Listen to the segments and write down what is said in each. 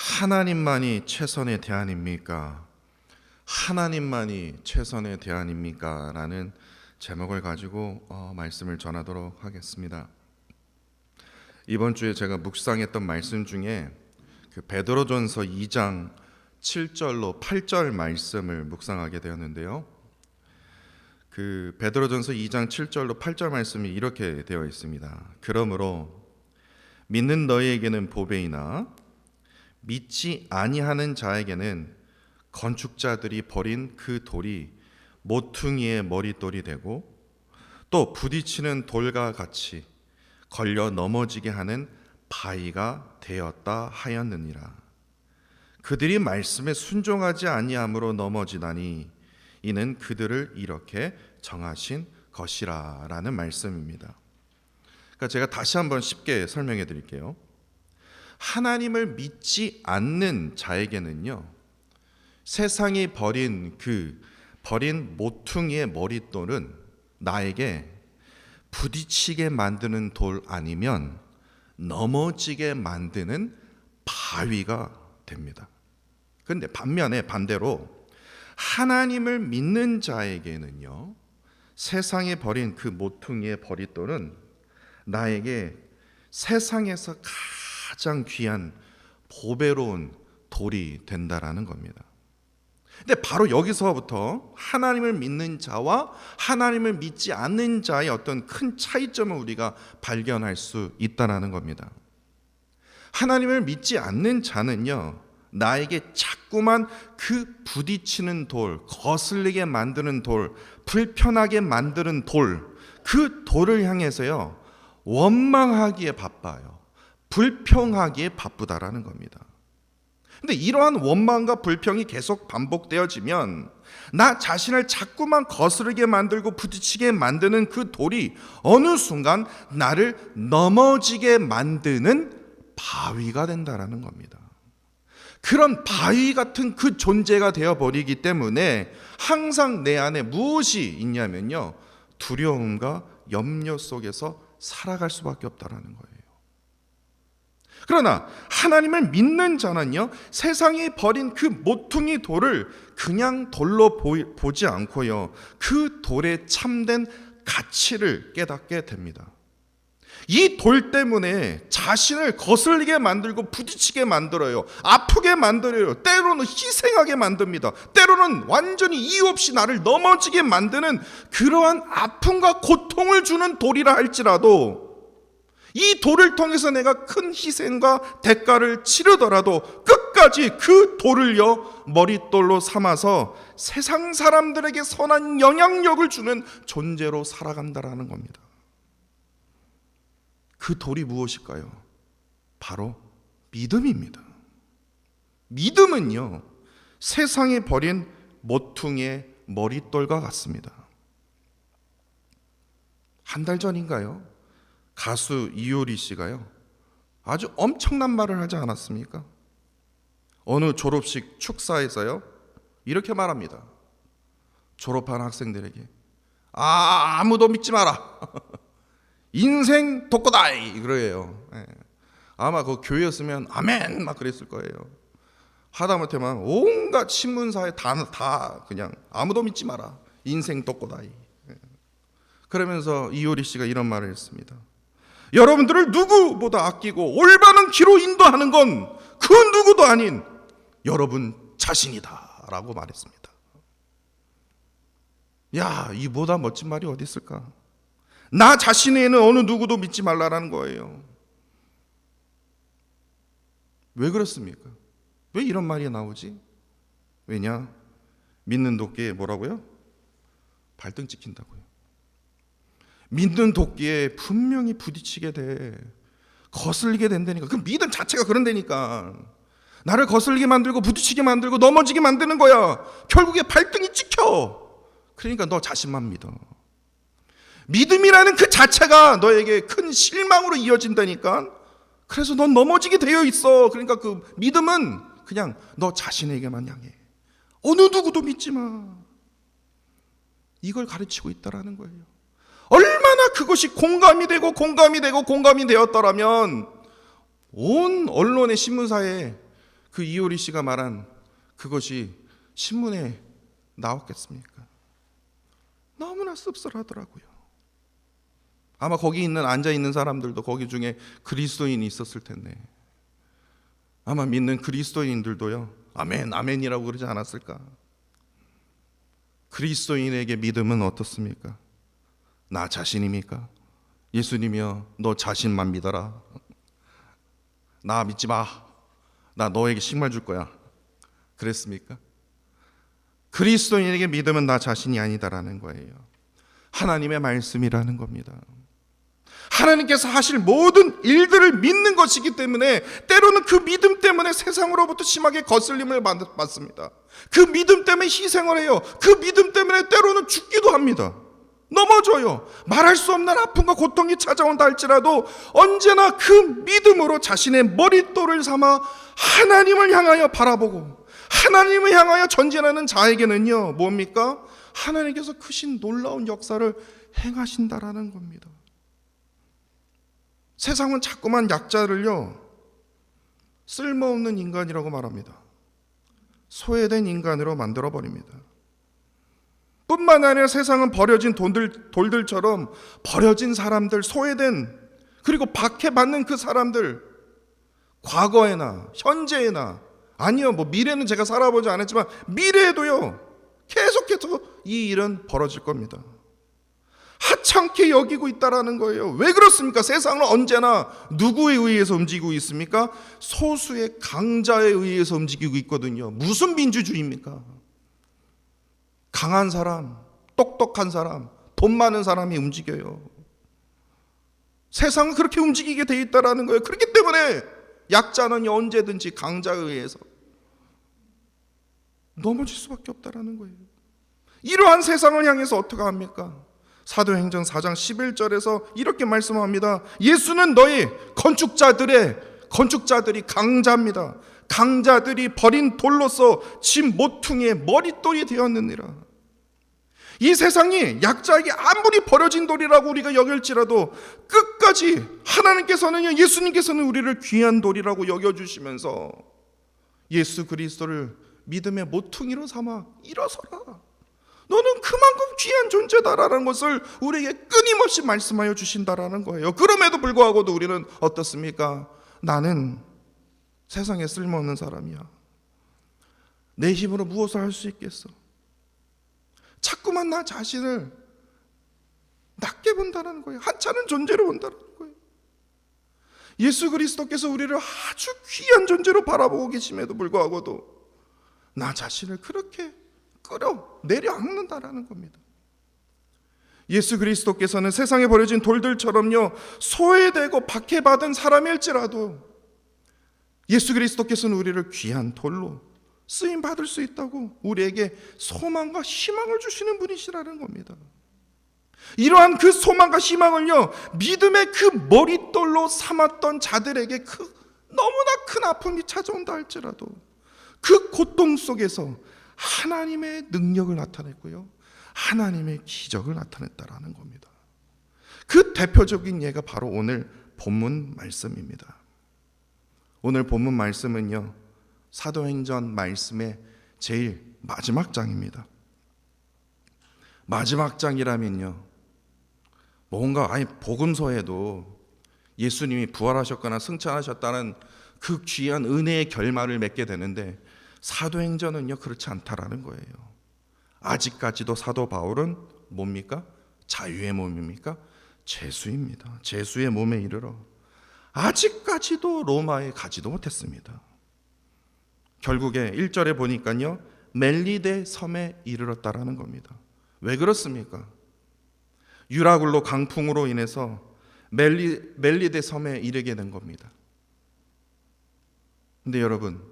하나님만이 최선의 대안입니까? 하나님만이 최선의 대안입니까? 라는 제목을 가지고 말씀을 전하도록 하겠습니다. 이번 주에 제가 묵상했던 말씀 중에 베드로전서 2장 7절로 8절 말씀을 묵상하게 되었는데요. 베드로전서 2장 7절로 8절 말씀이 이렇게 되어 있습니다. 그러므로 믿는 너희에게는 보배이나 믿지 아니하는 자에게는 건축자들이 버린 그 돌이 모퉁이의 머릿돌이 되고 또 부딪히는 돌과 같이 걸려 넘어지게 하는 바위가 되었다 하였느니라. 그들이 말씀에 순종하지 아니함으로 넘어지다니 이는 그들을 이렇게 정하신 것이라 라는 말씀입니다. 그러니까 제가 다시 한번 쉽게 설명해 드릴게요. 하나님을 믿지 않는 자에게는요, 세상이 버린 모퉁이의 머릿돌은 나에게 부딪히게 만드는 돌 아니면 넘어지게 만드는 바위가 됩니다. 그런데 반대로 하나님을 믿는 자에게는요, 세상에 버린 그 모퉁이의 머릿돌은 나에게 세상에서 가장 귀한 보배로운 돌이 된다라는 겁니다. 근데 바로 여기서부터 하나님을 믿는 자와 하나님을 믿지 않는 자의 어떤 큰 차이점을 우리가 발견할 수 있다라는 겁니다. 하나님을 믿지 않는 자는요, 나에게 자꾸만 그 부딪히는 돌, 거슬리게 만드는 돌, 불편하게 만드는 돌, 그 돌을 향해서요, 원망하기에 바빠요. 불평하기에 바쁘다라는 겁니다. 근데 이러한 원망과 불평이 계속 반복되어지면 나 자신을 자꾸만 거스르게 만들고 부딪히게 만드는 그 돌이 어느 순간 나를 넘어지게 만드는 바위가 된다라는 겁니다. 그런 바위 같은 그 존재가 되어버리기 때문에 항상 내 안에 무엇이 있냐면요, 두려움과 염려 속에서 살아갈 수밖에 없다라는 거예요. 그러나 하나님을 믿는 자는요, 세상이 버린 그 모퉁이 돌을 그냥 돌로 보지 않고요, 그 돌의 참된 가치를 깨닫게 됩니다. 이 돌 때문에 자신을 거슬리게 만들고 부딪히게 만들어요. 아프게 만들어요. 때로는 희생하게 만듭니다. 때로는 완전히 이유 없이 나를 넘어지게 만드는 그러한 아픔과 고통을 주는 돌이라 할지라도 이 돌을 통해서 내가 큰 희생과 대가를 치르더라도 끝까지 그 돌을요, 머릿돌로 삼아서 세상 사람들에게 선한 영향력을 주는 존재로 살아간다라는 겁니다. 그 돌이 무엇일까요? 바로 믿음입니다. 믿음은요, 세상에 버린 모퉁이의 머릿돌과 같습니다. 한 달 전인가요? 가수 이효리 씨가요, 아주 엄청난 말을 하지 않았습니까? 어느 졸업식 축사에서요, 이렇게 말합니다. 졸업한 학생들에게 아무도 믿지 마라. 인생 독고다이 그래요. 아마 그 교회였으면 아멘 막 그랬을 거예요. 하다못해만 온갖 신문사에 다 그냥 아무도 믿지 마라. 인생 독고다이. 그러면서 이효리 씨가 이런 말을 했습니다. 여러분들을 누구보다 아끼고 올바른 길로 인도하는 건 그 누구도 아닌 여러분 자신이다 라고 말했습니다. 야, 이보다 멋진 말이 어디 있을까? 나 자신에는 어느 누구도 믿지 말라라는 거예요. 왜 그렇습니까? 왜 이런 말이 나오지? 왜냐? 믿는 도끼에 뭐라고요? 발등 찍힌다고요. 믿는 도끼에 분명히 부딪히게 돼. 거슬리게 된다니까. 그 믿음 자체가 그런다니까. 나를 거슬리게 만들고 부딪히게 만들고 넘어지게 만드는 거야. 결국에 발등이 찍혀. 그러니까 너 자신만 믿어. 믿음이라는 그 자체가 너에게 큰 실망으로 이어진다니까. 그래서 넌 넘어지게 되어 있어. 그러니까 그 믿음은 그냥 너 자신에게만 향해. 어느 누구도 믿지 마. 이걸 가르치고 있다라는 거예요. 얼마나 그것이 공감이 되었더라면 온 언론의 신문사에 그 이효리 씨가 말한 그것이 신문에 나왔겠습니까? 너무나 씁쓸하더라고요. 아마 거기 있는 앉아 있는 사람들도 거기 중에 그리스도인이 있었을 텐데 아마 믿는 그리스도인들도요, 아멘 아멘이라고 그러지 않았을까? 그리스도인에게 믿음은 어떻습니까? 나 자신입니까? 예수님이여, 너 자신만 믿어라. 나 믿지 마. 나 너에게 식물 줄 거야. 그랬습니까? 그리스도인에게 믿음은 나 자신이 아니다라는 거예요. 하나님의 말씀이라는 겁니다. 하나님께서 하실 모든 일들을 믿는 것이기 때문에 때로는 그 믿음 때문에 세상으로부터 심하게 거슬림을 받습니다. 그 믿음 때문에 희생을 해요. 그 믿음 때문에 때로는 죽기도 합니다. 넘어져요. 말할 수 없는 아픔과 고통이 찾아온다 할지라도 언제나 그 믿음으로 자신의 머릿돌을 삼아 하나님을 향하여 바라보고 하나님을 향하여 전진하는 자에게는요, 뭡니까? 하나님께서 크신 놀라운 역사를 행하신다라는 겁니다. 세상은 자꾸만 약자를요, 쓸모없는 인간이라고 말합니다. 소외된 인간으로 만들어버립니다. 뿐만 아니라 세상은 버려진 돌들처럼 버려진 사람들, 소외된, 그리고 박해받는 그 사람들, 과거에나 현재에나, 아니요, 미래는 제가 살아보지 않았지만 미래에도요, 계속해서 이 일은 벌어질 겁니다. 하찮게 여기고 있다라는 거예요. 왜 그렇습니까? 세상은 언제나 누구에 의해서 움직이고 있습니까? 소수의 강자에 의해서 움직이고 있거든요. 무슨 민주주의입니까? 강한 사람, 똑똑한 사람, 돈 많은 사람이 움직여요. 세상은 그렇게 움직이게 돼 있다라는 거예요. 그렇기 때문에 약자는 언제든지 강자에 의해서 넘어질 수밖에 없다라는 거예요. 이러한 세상을 향해서 어떻게 합니까? 사도행전 4장 11절에서 이렇게 말씀합니다. 예수는 너희 건축자들이 강자입니다. 강자들이 버린 돌로서 집 모퉁이의 머릿돌이 되었느니라. 이 세상이 약자에게 아무리 버려진 돌이라고 우리가 여길지라도 끝까지 하나님께서는, 예수님께서는 우리를 귀한 돌이라고 여겨주시면서 예수 그리스도를 믿음의 모퉁이로 삼아 일어서라, 너는 그만큼 귀한 존재다라는 것을 우리에게 끊임없이 말씀하여 주신다라는 거예요. 그럼에도 불구하고도 우리는 어떻습니까? 나는 세상에 쓸모없는 사람이야. 내 힘으로 무엇을 할 수 있겠어? 자꾸만 나 자신을 낮게 본다는 거예요. 하찮은 존재로 본다는 거예요. 예수 그리스도께서 우리를 아주 귀한 존재로 바라보고 계심에도 불구하고도 나 자신을 그렇게 내려앉는다라는 겁니다. 예수 그리스도께서는 세상에 버려진 돌들처럼요, 소외되고 박해받은 사람일지라도 예수 그리스도께서는 우리를 귀한 돌로 쓰임 받을 수 있다고 우리에게 소망과 희망을 주시는 분이시라는 겁니다. 이러한 그 소망과 희망을요, 믿음의 그 머릿돌로 삼았던 자들에게 너무나 큰 아픔이 찾아온다 할지라도 그 고통 속에서 하나님의 능력을 나타냈고요, 하나님의 기적을 나타냈다라는 겁니다. 그 대표적인 예가 바로 오늘 본문 말씀입니다. 오늘 본문 말씀은요, 사도행전 말씀의 제일 마지막 장입니다. 마지막 장이라면요, 뭔가 복음서에도 예수님이 부활하셨거나 승천하셨다는 그 귀한 은혜의 결말을 맺게 되는데 사도행전은요, 그렇지 않다라는 거예요. 아직까지도 사도 바울은 뭡니까? 자유의 몸입니까? 죄수입니다. 죄수의 몸에 이르러 아직까지도 로마에 가지도 못했습니다. 결국에 1절에 보니까요, 멜리데 섬에 이르렀다라는 겁니다. 왜 그렇습니까? 유라굴로 강풍으로 인해서 멜리데 섬에 이르게 된 겁니다. 근데 여러분,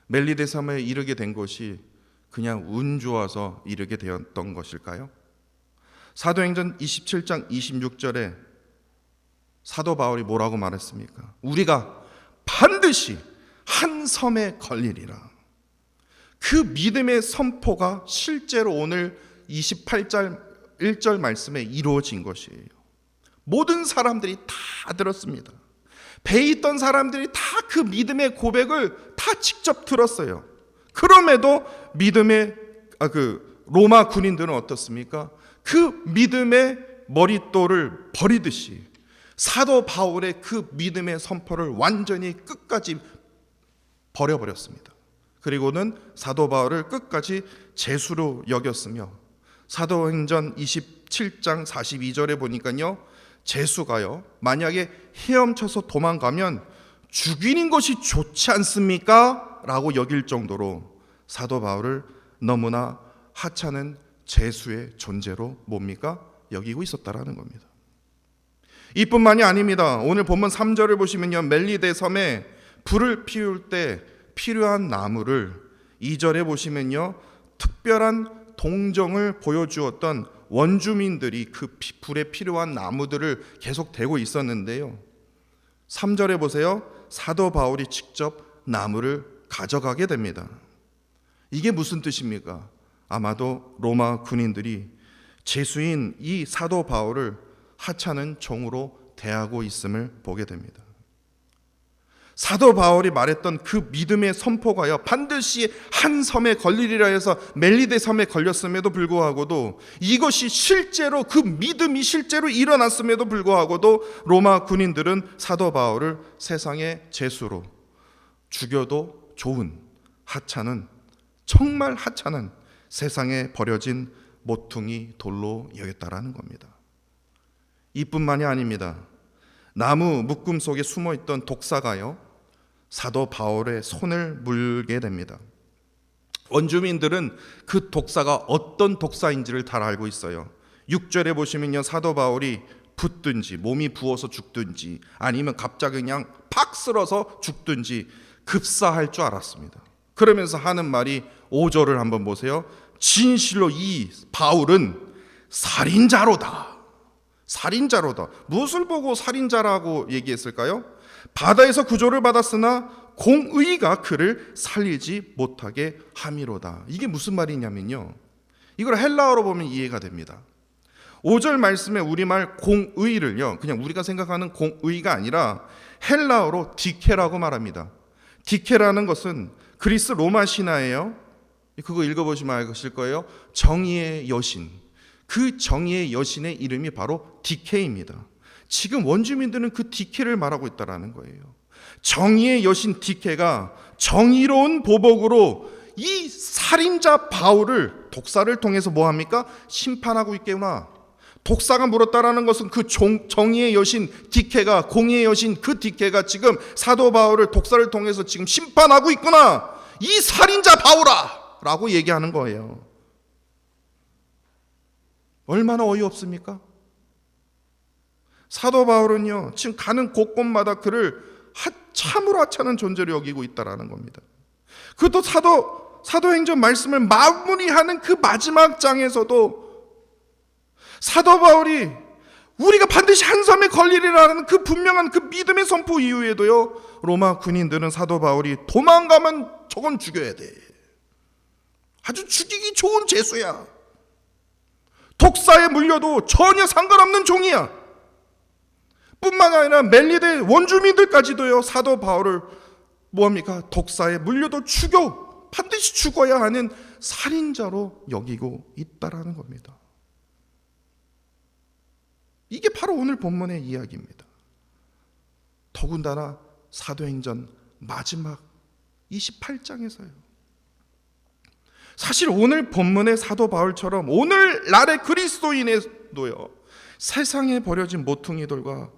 멜리데 섬에 이르게 된 것이 그냥 운 좋아서 이르게 되었던 것일까요? 사도행전 27장 26절에 사도 바울이 뭐라고 말했습니까? 우리가 반드시 한 섬에 걸리리라. 그 믿음의 선포가 실제로 오늘 28절 1절 말씀에 이루어진 것이에요. 모든 사람들이 다 들었습니다. 배에 있던 사람들이 다 그 믿음의 고백을 다 직접 들었어요. 그럼에도 그 로마 군인들은 어떻습니까? 그 믿음의 머릿돌을 버리듯이 사도 바울의 그 믿음의 선포를 완전히 끝까지 버려버렸습니다. 그리고는 사도 바울을 끝까지 죄수로 여겼으며, 사도행전 27장 42절에 보니까요, 죄수가요, 만약에 헤엄쳐서 도망가면 죽이는 것이 좋지 않습니까? 라고 여길 정도로 사도 바울을 너무나 하찮은 죄수의 존재로 뭡니까? 여기고 있었다라는 겁니다. 이뿐만이 아닙니다. 오늘 본문 3절을 보시면요, 멜리데 섬에 불을 피울 때 필요한 나무를 2절에 보시면요, 특별한 동정을 보여주었던 원주민들이 그 불에 필요한 나무들을 계속 대고 있었는데요, 3절에 보세요. 사도 바울이 직접 나무를 가져가게 됩니다. 이게 무슨 뜻입니까? 아마도 로마 군인들이 죄수인 이 사도 바울을 하찮은 종으로 대하고 있음을 보게 됩니다. 사도 바울이 말했던 그 믿음의 선포가요, 반드시 한 섬에 걸리리라 해서 멜리데 섬에 걸렸음에도 불구하고도, 이것이 실제로, 그 믿음이 실제로 일어났음에도 불구하고도 로마 군인들은 사도 바울을 세상의 죄수로, 죽여도 좋은 하찮은, 정말 하찮은 세상에 버려진 모퉁이 돌로 여겼다라는 겁니다. 이뿐만이 아닙니다. 나무 묶음 속에 숨어있던 독사가요, 사도 바울의 손을 물게 됩니다. 원주민들은 그 독사가 어떤 독사인지를 잘 알고 있어요. 6절에 보시면요, 사도 바울이 붙든지 몸이 부어서 죽든지 아니면 갑자기 그냥 팍 쓸어서 죽든지 급사할 줄 알았습니다. 그러면서 하는 말이 5절을 한번 보세요. 진실로 이 바울은 살인자로다. 살인자로다. 무엇을 보고 살인자라고 얘기했을까요? 바다에서 구조를 받았으나 공의가 그를 살리지 못하게 함이로다. 이게 무슨 말이냐면요, 이걸 헬라어로 보면 이해가 됩니다. 5절 말씀에 우리말 공의를요, 그냥 우리가 생각하는 공의가 아니라 헬라어로 디케라고 말합니다. 디케라는 것은 그리스 로마 신화예요. 그거 읽어보시면 아실 거예요. 정의의 여신. 그 정의의 여신의 이름이 바로 디케입니다. 지금 원주민들은 그 디케를 말하고 있다는 거예요. 정의의 여신 디케가 정의로운 보복으로 이 살인자 바울을 독사를 통해서 뭐합니까? 심판하고 있겠구나. 독사가 물었다라는 것은 그 정의의 여신 디케가, 공의의 여신 그 디케가 지금 사도 바울을 독사를 통해서 지금 심판하고 있구나. 이 살인자 바울아! 라고 얘기하는 거예요. 얼마나 어이없습니까? 사도 바울은요, 지금 가는 곳곳마다 그를 참으로 하찮은 존재로 여기고 있다라는 겁니다. 그것도 사도행전 말씀을 마무리하는 그 마지막 장에서도 사도 바울이 우리가 반드시 한 섬에 걸리리라는 그 분명한 그 믿음의 선포 이후에도요, 로마 군인들은 사도 바울이 도망가면 저건 죽여야 돼. 아주 죽이기 좋은 죄수야. 독사에 물려도 전혀 상관없는 종이야. 뿐만 아니라 멜리데 원주민들까지도요, 사도 바울을 뭐합니까? 독사에 물려도 죽여, 반드시 죽어야 하는 살인자로 여기고 있다라는 겁니다. 이게 바로 오늘 본문의 이야기입니다. 더군다나 사도행전 마지막 28장에서요. 사실 오늘 본문의 사도 바울처럼 오늘날의 그리스도인에도요, 세상에 버려진 모퉁이돌과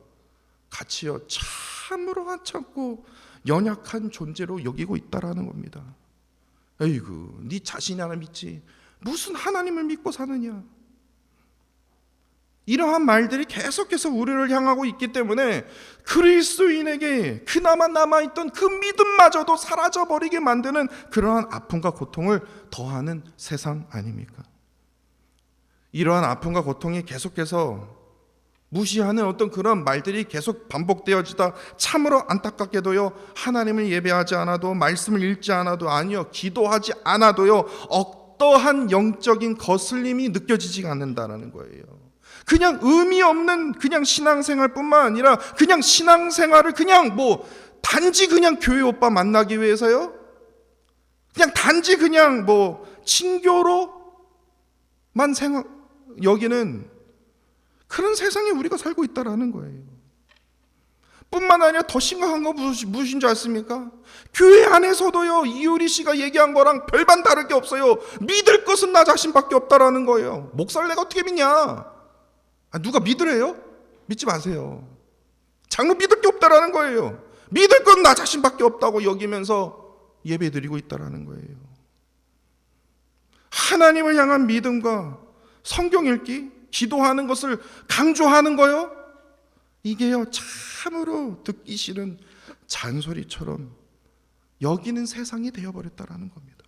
같이요, 참으로 하찮고 연약한 존재로 여기고 있다라는 겁니다. 에이구, 네 자신이 하나 믿지 무슨 하나님을 믿고 사느냐. 이러한 말들이 계속해서 우리를 향하고 있기 때문에 그리스도인에게 그나마 남아있던 그 믿음마저도 사라져버리게 만드는 그러한 아픔과 고통을 더하는 세상 아닙니까? 이러한 아픔과 고통이 계속해서 무시하는 어떤 그런 말들이 계속 반복되어지다 참으로 안타깝게도요, 하나님을 예배하지 않아도, 말씀을 읽지 않아도, 아니요, 기도하지 않아도요, 어떠한 영적인 거슬림이 느껴지지 않는다는 거예요. 그냥 의미 없는 그냥 신앙생활뿐만 아니라 그냥 신앙생활을 그냥 단지 그냥 교회 오빠 만나기 위해서요? 그냥 단지 그냥 친교로만 여기는 그런 세상에 우리가 살고 있다라는 거예요. 뿐만 아니라 더 심각한 거 무엇인 줄 아십니까? 교회 안에서도요, 이효리 씨가 얘기한 거랑 별반 다를 게 없어요. 믿을 것은 나 자신밖에 없다라는 거예요. 목사를 내가 어떻게 믿냐? 누가 믿으래요? 믿지 마세요. 장로 믿을 게 없다라는 거예요. 믿을 건 나 자신밖에 없다고 여기면서 예배 드리고 있다라는 거예요. 하나님을 향한 믿음과 성경 읽기, 기도하는 것을 강조하는 거요, 이게요 참으로 듣기 싫은 잔소리처럼 여기는 세상이 되어버렸다라는 겁니다.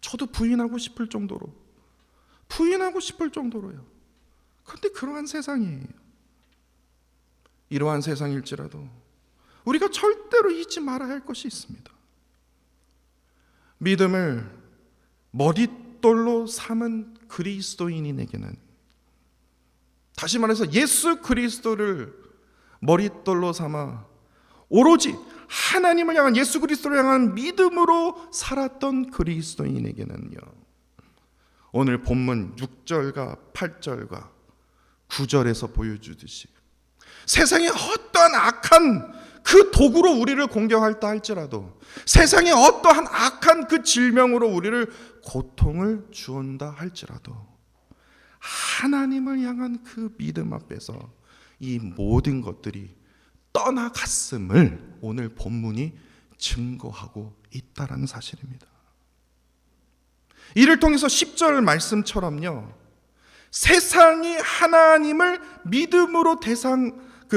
저도 부인하고 싶을 정도로요. 그런데 그러한 세상이에요. 이러한 세상일지라도 우리가 절대로 잊지 말아야 할 것이 있습니다. 믿음을 머릿돌로 삼은 그리스도인에게는, 다시 말해서 예수 그리스도를 머릿돌로 삼아 오로지 하나님을 향한, 예수 그리스도를 향한 믿음으로 살았던 그리스도인에게는요, 오늘 본문 6절과 8절과 9절에서 보여주듯이 세상의 어떠한 악한 그 도구로 우리를 공격할다 할지라도, 세상의 어떠한 악한 그 질병으로 우리를 고통을 주온다 할지라도, 하나님을 향한 그 믿음 앞에서 이 모든 것들이 떠나갔음을 오늘 본문이 증거하고 있다라는 사실입니다. 이를 통해서 10절 말씀처럼요, 세상이 하나님을 믿음으로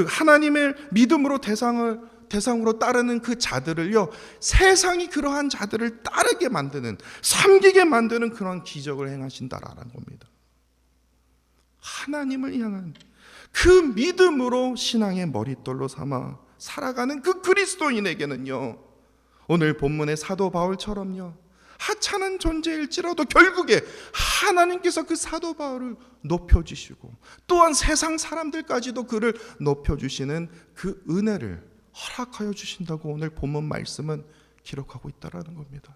하나님을 믿음으로 대상으로 따르는 그 자들을요, 세상이 그러한 자들을 따르게 만드는, 섬기게 만드는 그런 기적을 행하신다라는 겁니다. 하나님을 향한 그 믿음으로 신앙의 머릿돌로 삼아 살아가는 그 그리스도인에게는요, 오늘 본문의 사도 바울처럼요, 하찮은 존재일지라도 결국에 하나님께서 그 사도 바울을 높여주시고 또한 세상 사람들까지도 그를 높여주시는 그 은혜를 허락하여 주신다고 오늘 본문 말씀은 기록하고 있다는 겁니다.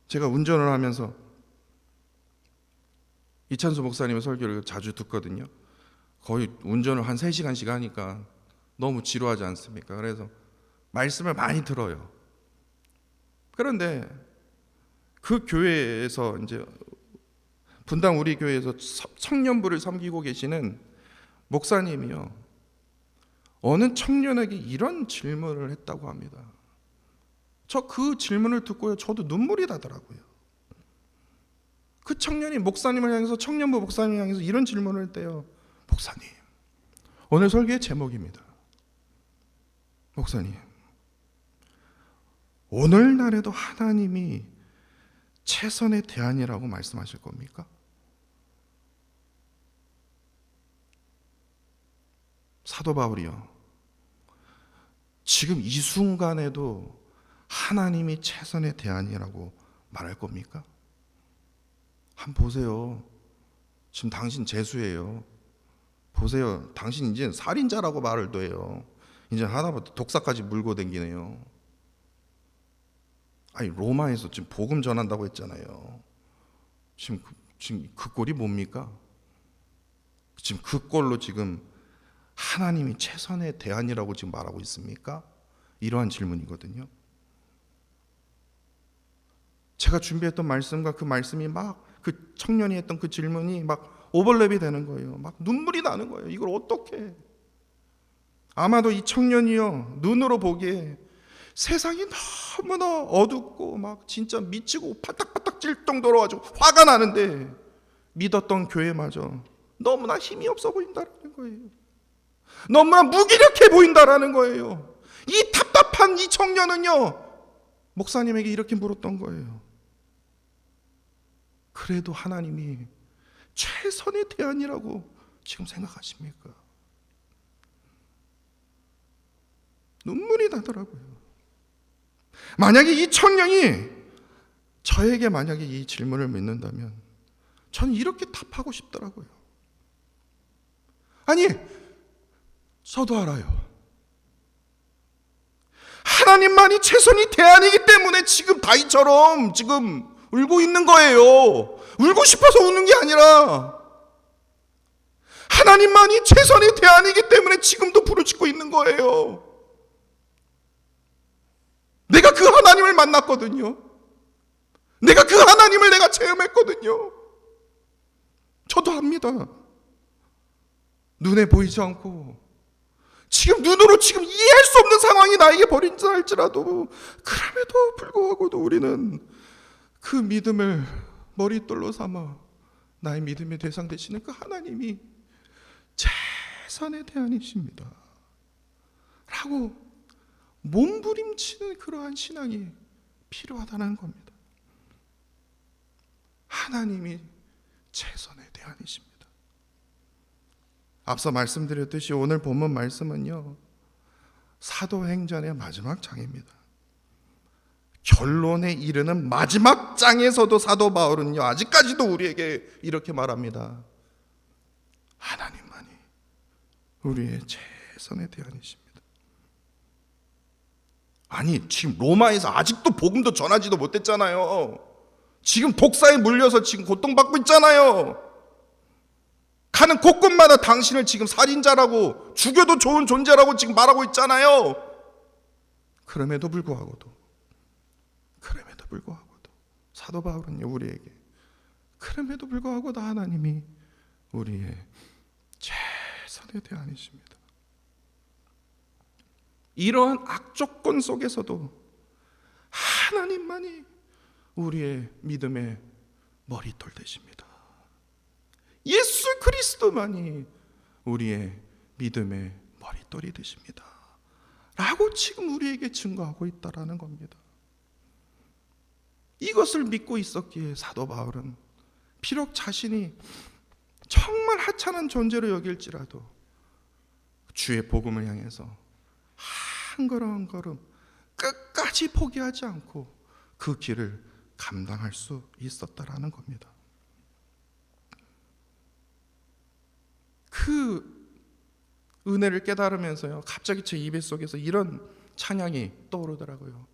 제가 운전을 하면서 이찬수 목사님의 설교를 자주 듣거든요. 거의 운전을 한 3시간씩 하니까 너무 지루하지 않습니까? 그래서 말씀을 많이 들어요. 그런데 그 교회에서 이제 분당 우리 교회에서 청년부를 섬기고 계시는 목사님이요, 어느 청년에게 이런 질문을 했다고 합니다. 저 그 질문을 듣고요, 저도 눈물이 나더라고요. 그 청년이 목사님을 향해서, 청년부 목사님을 향해서 이런 질문을 했대요. 목사님, 오늘 설교의 제목입니다. 목사님, 오늘날에도 하나님이 최선의 대안이라고 말씀하실 겁니까? 사도 바울이요, 지금 이 순간에도 하나님이 최선의 대안이라고 말할 겁니까? 한번 보세요. 지금 당신 재수예요. 보세요. 당신 이제 살인자라고 말을 또 해요. 이제 하다못해 독사까지 물고 댕기네요. 아니, 로마에서 지금 복음 전한다고 했잖아요. 지금 그 꼴이 뭡니까? 지금 그 꼴로 지금 하나님이 최선의 대안이라고 지금 말하고 있습니까? 이러한 질문이거든요. 제가 준비했던 말씀과 그 말씀이 막, 그 청년이 했던 그 질문이 막 오버랩이 되는 거예요. 막 눈물이 나는 거예요. 이걸 어떻게? 아마도 이 청년이요, 눈으로 보기에 세상이 너무나 어둡고 막 진짜 미치고 파닥파닥 찔 정도로 아주 화가 나는데 믿었던 교회마저 너무나 힘이 없어 보인다는 거예요. 너무나 무기력해 보인다라는 거예요. 이 답답한 이 청년은요, 목사님에게 이렇게 물었던 거예요. 그래도 하나님이 최선의 대안이라고 지금 생각하십니까? 눈물이 나더라고요. 만약에 이 청년이 저에게 만약에 이 질문을 묻는다면 저는 이렇게 답하고 싶더라고요. 아니, 저도 알아요. 하나님만이 최선이 대안이기 때문에 지금 다윗처럼 지금 울고 있는 거예요. 울고 싶어서 우는 게 아니라 하나님만이 최선의 대안이기 때문에 지금도 부르짖고 있는 거예요. 내가 그 하나님을 만났거든요. 내가 그 하나님을 내가 체험했거든요. 저도 압니다. 눈에 보이지 않고 지금 눈으로 지금 이해할 수 없는 상황이 나에게 벌인다 할지라도 그럼에도 불구하고도 우리는 그 믿음을 머릿돌로 삼아 나의 믿음의 대상 되시는 그 하나님이 최선의 대안이십니다 라고 몸부림치는 그러한 신앙이 필요하다는 겁니다. 하나님이 최선의 대안이십니다. 앞서 말씀드렸듯이 오늘 본문 말씀은요, 사도행전의 마지막 장입니다. 결론에 이르는 마지막 장에서도 사도 바울은요, 아직까지도 우리에게 이렇게 말합니다. 하나님만이 우리의 최선의 대안이십니다. 아니, 지금 로마에서 아직도 복음도 전하지도 못했잖아요. 지금 독사에 물려서 지금 고통받고 있잖아요. 가는 곳곳마다 당신을 지금 살인자라고, 죽여도 좋은 존재라고 지금 말하고 있잖아요. 그럼에도 불구하고도 사도 바울은요, 우리에게 그럼에도 불구하고도 하나님이 우리의 최선의 대안이십니다. 이러한 악조건 속에서도 하나님만이 우리의 믿음의 머릿돌 되십니다. 예수 그리스도만이 우리의 믿음의 머릿돌이 되십니다 라고 지금 우리에게 증거하고 있다라는 겁니다. 이것을 믿고 있었기에 사도 바울은 비록 자신이 정말 하찮은 존재로 여길지라도 주의 복음을 향해서 한 걸음 한 걸음 끝까지 포기하지 않고 그 길을 감당할 수 있었다라는 겁니다. 그 은혜를 깨달으면서요, 갑자기 제 입 속에서 이런 찬양이 떠오르더라고요.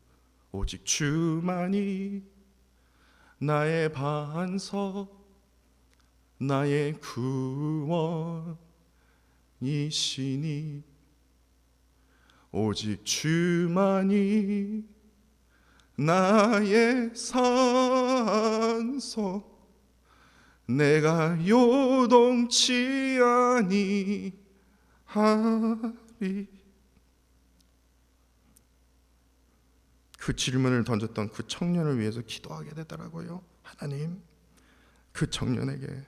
오직 주만이 나의 반석, 나의 구원이시니 오직 주만이 나의 산소, 내가 요동치 아니하리. 그 질문을 던졌던 그 청년을 위해서 기도하게 되더라고요. 하나님, 그 청년에게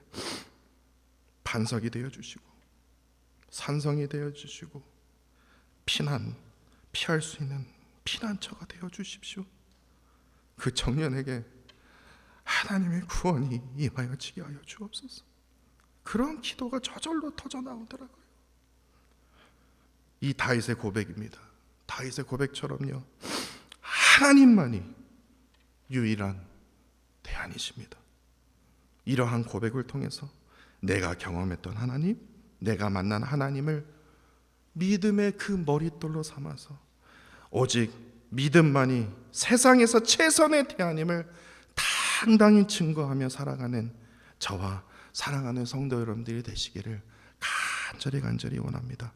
반석이 되어주시고 산성이 되어주시고 피할 수 있는 피난처가 되어주십시오. 그 청년에게 하나님의 구원이 임하여지게 하여 주옵소서. 그런 기도가 저절로 터져나오더라고요. 이 다윗의 고백입니다. 다윗의 고백처럼요, 하나님만이 유일한 대안이십니다. 이러한 고백을 통해서 내가 경험했던 하나님, 내가 만난 하나님을 믿음의 그 머릿돌로 삼아서 오직 믿음만이 세상에서 최선의 대안임을 당당히 증거하며 살아가는 저와 사랑하는 성도 여러분들이 되시기를 간절히 원합니다.